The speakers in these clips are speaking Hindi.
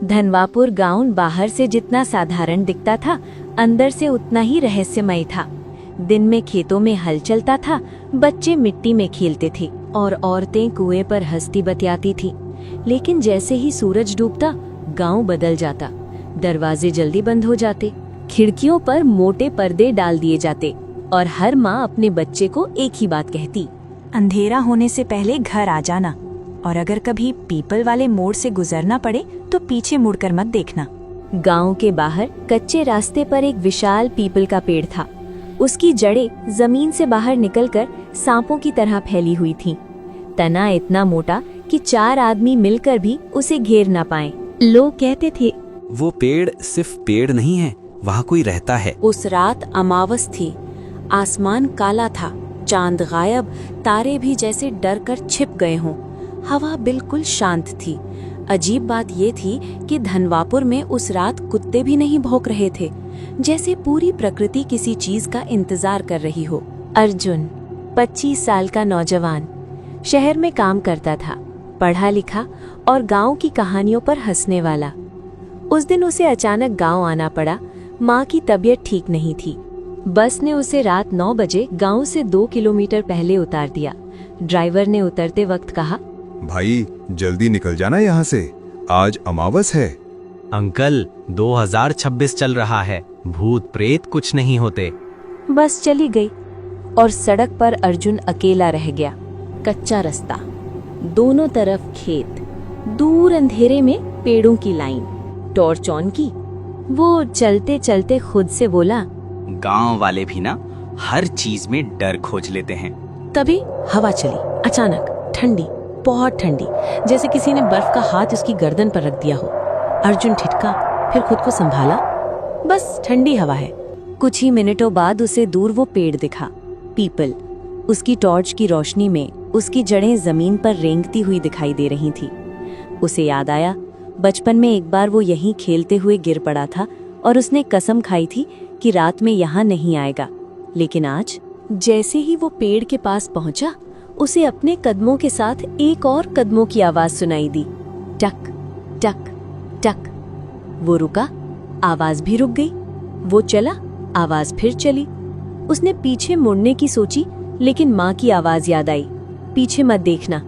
धनवापुर गांव बाहर से जितना साधारण दिखता था, अंदर से उतना ही रहस्यमय था। दिन में खेतों में हल चलता था, बच्चे मिट्टी में खेलते थे और औरतें कुएं पर हंसती बतियाती थी। लेकिन जैसे ही सूरज डूबता, गांव बदल जाता। दरवाजे जल्दी बंद हो जाते, खिड़कियों पर मोटे पर्दे डाल दिए जाते और हर माँ अपने बच्चे को एक ही बात कहती, अंधेरा होने से पहले घर आ जाना, और अगर कभी पीपल वाले मोड़ से गुजरना पड़े तो पीछे मुड़कर मत देखना। गांव के बाहर कच्चे रास्ते पर एक विशाल पीपल का पेड़ था। उसकी जड़ें जमीन से बाहर निकलकर सांपों की तरह फैली हुई थीं। तना इतना मोटा कि 4 आदमी मिलकर भी उसे घेर ना पाए। लोग कहते थे, वो पेड़ सिर्फ पेड़ नहीं है, वहाँ कोई रहता है। उस रात अमावस थी, आसमान काला था, चांद गायब, तारे भी जैसे डर कर छिप गए हों। हवा बिल्कुल शांत थी। अजीब बात ये थी कि धनवापुर में उस रात कुत्ते भी नहीं भौंक रहे थे, जैसे पूरी प्रकृति किसी चीज का इंतजार कर रही हो। अर्जुन 25 साल का नौजवान शहर में काम करता था, पढ़ा लिखा और गांव की कहानियों पर हंसने वाला। उस दिन उसे अचानक गांव आना पड़ा। माँ की तबीयत ठीक नहीं थी। बस ने उसे रात 9 बजे गांव से 2 किलोमीटर पहले उतार दिया। ड्राइवर ने उतरते वक्त कहा, भाई जल्दी निकल जाना यहाँ से, आज अमावस है। अंकल 2026 चल रहा है, भूत प्रेत कुछ नहीं होते। बस चली गई और सड़क पर अर्जुन अकेला रह गया। कच्चा रास्ता, दोनों तरफ खेत, दूर अंधेरे में पेड़ों की लाइन, टॉर्च ऑन की। वो चलते चलते खुद से बोला, गांव वाले भी ना हर चीज में डर खोज लेते हैं। तभी हवा चली, अचानक ठंडी, बहुत ठंडी, जैसे किसी ने बर्फ का हाथ उसकी गर्दन पर रख दिया हो। अर्जुन ठिठका, फिर खुद को संभाला। बस ठंडी हवा है। कुछ ही मिनटों बाद उसे दूर वो पेड़ दिखा, पीपल। उसकी टॉर्च की रोशनी में उसकी जड़ें जमीन पर रेंगती हुई दिखाई दे रही थी। उसे याद आया, बचपन में एक बार वो यहीं खेलते हुए गिर पड़ा था और उसने कसम खाई थी कि रात में यहाँ नहीं आएगा। लेकिन आज जैसे ही वो पेड़ के पास पहुंचा, उसे अपने कदमों के साथ एक और कदमों की आवाज सुनाई दी, टक टक टक। वो रुका, आवाज भी रुक गई। वो चला, आवाज फिर चली। उसने पीछे मुड़ने की सोची, लेकिन माँ की आवाज याद आई, पीछे मत देखना।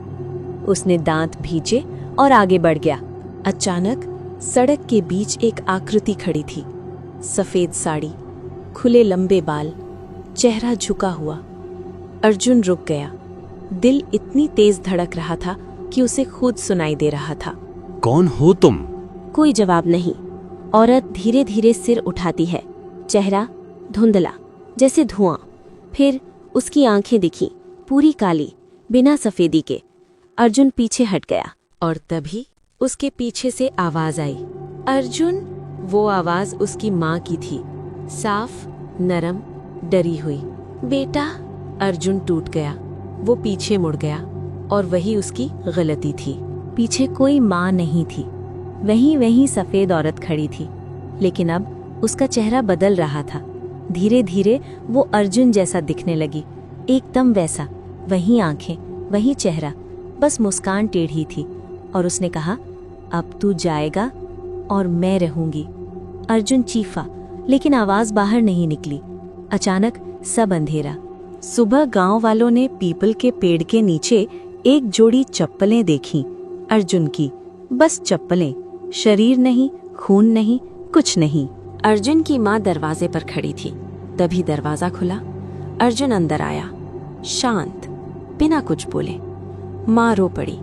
उसने दांत भींचे और आगे बढ़ गया। अचानक सड़क के बीच एक आकृति खड़ी थी, सफेद साड़ी, खुले लंबे बाल, चेहरा झुका हुआ। अर्जुन रुक गया। दिल इतनी तेज धड़क रहा था कि उसे खुद सुनाई दे रहा था। कौन हो तुम? कोई जवाब नहीं। औरत धीरे धीरे सिर उठाती है, चेहरा धुंधला जैसे धुआं। फिर उसकी आंखें दिखीं, पूरी काली, बिना सफेदी के। अर्जुन पीछे हट गया और तभी उसके पीछे से आवाज आई, अर्जुन। वो आवाज उसकी माँ की थी, साफ, नरम, डरी हुई। बेटा। अर्जुन टूट गया। वो पीछे मुड़ गया और वही उसकी गलती थी। पीछे कोई माँ नहीं थी, वहीं सफेद औरत खड़ी थी। लेकिन अब उसका चेहरा बदल रहा था। धीरे धीरे वो अर्जुन जैसा दिखने लगी, एकदम वैसा। वही आंखें, वही चेहरा, बस मुस्कान टेढ़ी थी। और उसने कहा, अब तू जाएगा और मैं रहूंगी। अर्जुन चीखा, लेकिन आवाज बाहर नहीं निकली। अचानक सब अंधेरा। सुबह गांव वालों ने पीपल के पेड़ के नीचे एक जोड़ी चप्पलें देखीं, अर्जुन की। बस चप्पलें, शरीर नहीं, खून नहीं, कुछ नहीं। अर्जुन की माँ दरवाजे पर खड़ी थी। तभी दरवाजा खुला। अर्जुन अंदर आया, शांत, बिना कुछ बोले। माँ रो पड़ी,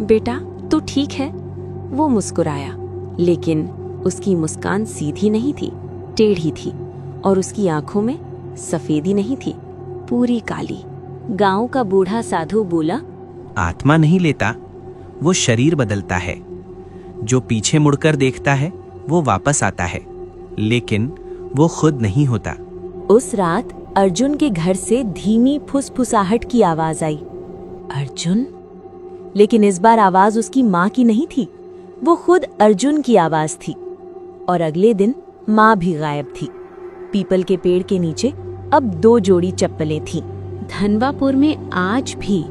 बेटा तू ठीक है? वो मुस्कुराया, लेकिन उसकी मुस्कान सीधी नहीं थी, टेढ़ी थी। और उसकी आंखों में सफेदी नहीं थी, पूरी काली। गांव का बूढ़ा साधु बोला, आत्मा नहीं लेता, वो शरीर बदलता है। जो पीछे मुड़कर देखता है वो वापस आता है, लेकिन वो खुद नहीं होता। उस रात अर्जुन के घर से धीमी फुसफुसाहट की आवाज आई, अर्जुन। लेकिन इस बार आवाज उसकी माँ की नहीं थी, वो खुद अर्जुन की आवाज थी। और अगले दिन माँ भी गायब थी। पीपल के पेड़ के नीचे अब 2 जोड़ी चप्पलें थीं। धनवापुर में आज भी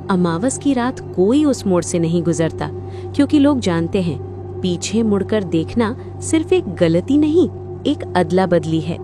अमावस की रात कोई उस मोड़ से नहीं गुजरता, क्योंकि लोग जानते हैं पीछे मुड़कर देखना सिर्फ एक गलती नहीं, एक अदला बदली है।